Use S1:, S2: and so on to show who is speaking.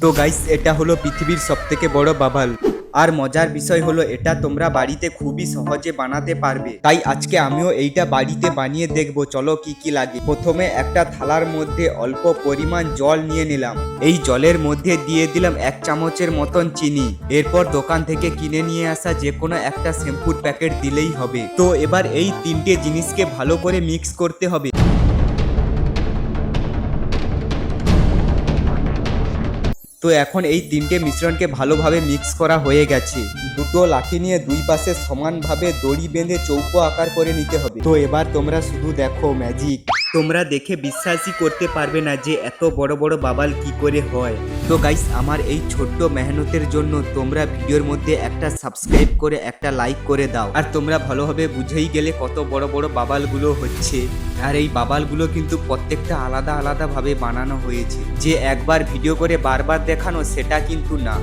S1: তো গাইস, এটা হলো পৃথিবীর সবথেকে বড় বাবাল। আর মজার বিষয় হলো এটা তোমরা বাড়িতে খুবই সহজে বানাতে পারবে। তাই আজকে আমিও এইটা বাড়িতে বানিয়ে দেখবো। চলো কি কি লাগে। প্রথমে একটা থালার মধ্যে অল্প পরিমাণ জল নিয়ে নিলাম। এই জলের মধ্যে দিয়ে দিলাম 1 চামচের মতন চিনি। এরপর দোকান থেকে কিনে নিয়ে আসা যে কোনো একটা শ্যাম্পুর প্যাকেট দিলেই হবে। তো এবার এই তিনটে জিনিসকে ভালো করে মিক্স করতে হবে। তো এখন এই তিনটে মিশ্রণকে ভালোভাবে মিক্স করা হয়ে গেছে। দুটো লাঠি নিয়ে দুই পাশে সমানভাবে দড়ি বেঁধে চৌকো আকার করে নিতে হবে। তো এবার তোমরা শুধু দেখো ম্যাজিক। তোমরা দেখে বিশ্বাসই করতে পারবে না যে এত বড় বড় বাবাল কি করে হয়। তো গাইস, আমার এই ছোট্ট মেহনতের জন্য তোমরা ভিডিওর মধ্যে একটা সাবস্ক্রাইব করে একটা লাইক করে দাও। আর তোমরা ভালোভাবে বুঝেই গেলে কত বড় বড় বাবালগুলো হচ্ছে। আর এই বাবালগুলো কিন্তু প্রত্যেকটা আলাদা আলাদা ভাবে বানানো হয়েছে, যে একবার ভিডিও করে বারবার দেখানো সেটা কিন্তু না।